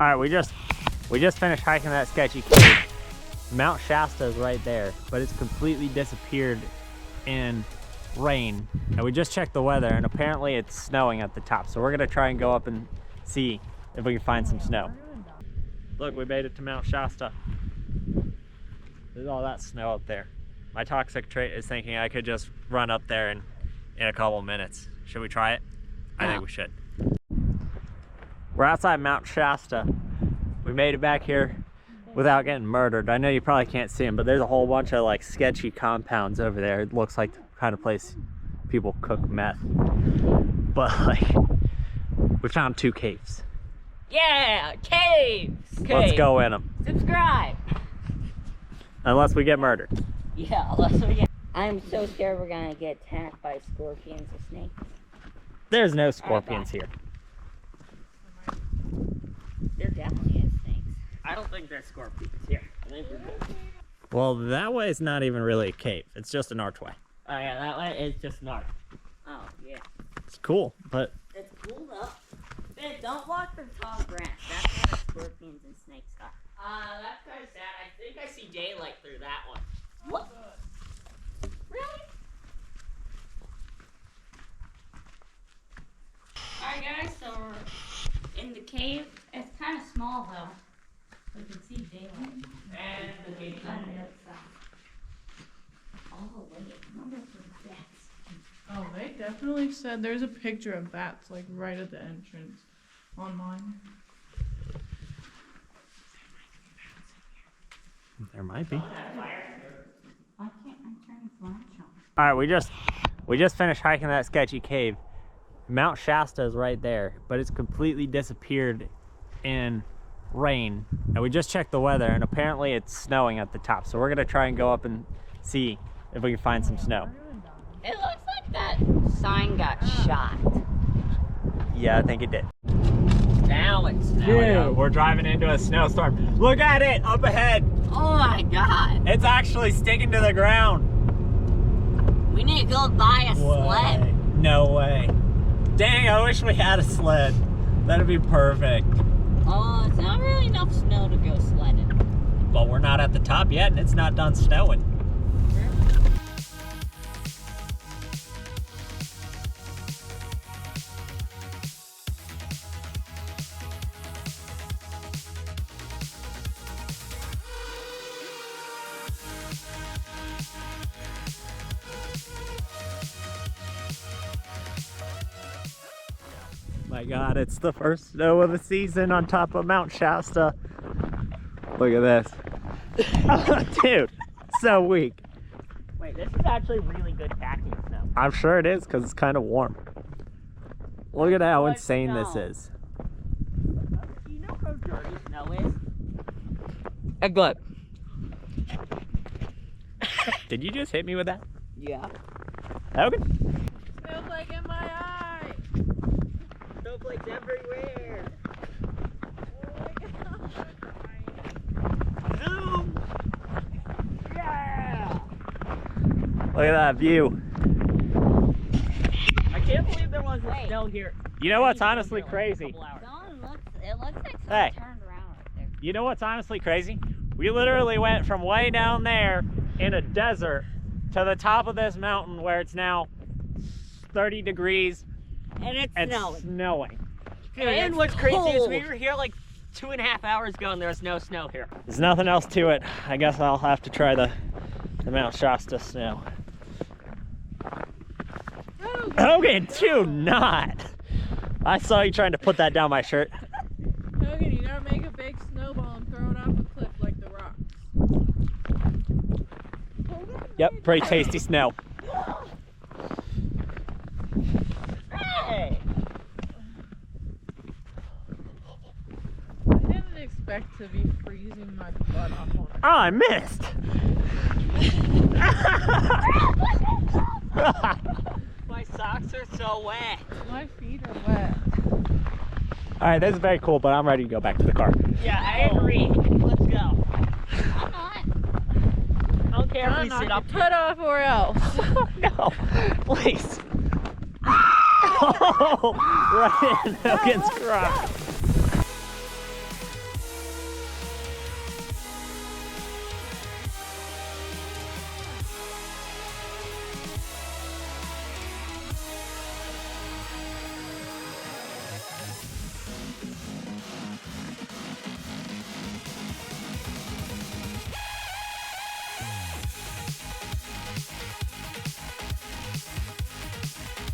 All right, we just finished hiking that sketchy cave. Mount Shasta is right there, but it's completely disappeared in rain. And we just checked the weather, and apparently it's snowing at the top. So we're gonna try and go up and see if we can find some snow. Look, we made it to Mount Shasta. There's all that snow up there. My toxic trait is thinking I could just run up there in a couple minutes. Should we try it? I think we should. We're outside Mount Shasta. We made it back here without getting murdered. I know you probably can't see them, but there's a whole bunch of like sketchy compounds over there. It looks like the kind of place people cook meth. But like, we found 2 caves. Yeah, caves! Let's go in them. Subscribe! Unless we get murdered. Yeah, unless we get... I'm so scared we're gonna get attacked by scorpions or snakes. There's no scorpions here. There definitely is snakes. I don't think there's scorpions here. I think we're good. Well, that way is not even really a cave. It's just an archway. Oh yeah, that way is just an arch. Oh yeah. It's cool, but... It's cool though. Ben, don't walk the tall grass. That's where the scorpions and snakes are. That's kind of sad. I think I see daylight through that one. What? Really? Alright guys, so we're in the cave. It's kind of small though. We can see daylight. And the cave on the outside. Oh wait, I wonder if there's bats. Oh, they definitely said there's a picture of bats like right at the entrance online. There might be. Why can't I turn the flash on? All right, we just finished hiking that sketchy cave. Mount Shasta is right there, but it's completely disappeared in rain. And we just checked the weather, and apparently it's snowing at the top. So we're gonna try and go up and see if we can find some snow. It looks like that sign got shot. Yeah, I think it did. Now it's snowing. Dude, we're driving into a snowstorm. Look at it up ahead. Oh my god. It's actually sticking to the ground. We need to go buy a sled. No way. Dang, I wish we had a sled. That'd be perfect. Oh, it's not really enough snow to go sledding. But we're not at the top yet, and it's not done snowing. My God, it's the first snow of the season on top of Mount Shasta. Look at this. Dude, so weak. Wait, this is actually really good packing snow. I'm sure it is because it's kind of warm. Look at how insane snow. this is. Do you know how dirty snow is? A glove. Did you just hit me with that? Yeah. Okay. Snowflake in my eye! Snowflakes everywhere. Oh my god. Zoom! Yeah! Look at that view. I can't believe there wasn't snow here. You know what's honestly crazy? It looks like something Hey. turned around right there. You know what's honestly crazy? We literally went from way down there in a desert to the top of this mountain where it's now 30 degrees And it's and snowing. snowing. And what's crazy is we were here like 2.5 hours ago and there was no snow here. There's nothing else to it. I guess I'll have to try the Mount Shasta snow. Hogan, do not. I saw you trying to put that down my shirt. Hogan, you gotta make a big snowball and throw it off a cliff like the Rock. Yep, pretty tasty snow. Hey! I didn't expect to be freezing my butt off on Oh, I missed. My socks are so wet. My feet are wet. All right, this is very cool, but I'm ready to go back to the car. Yeah, I agree. Let's go. I'm not. I don't care if we sit up Cut off or else. No, please. Oh, right in Hogan's crotch.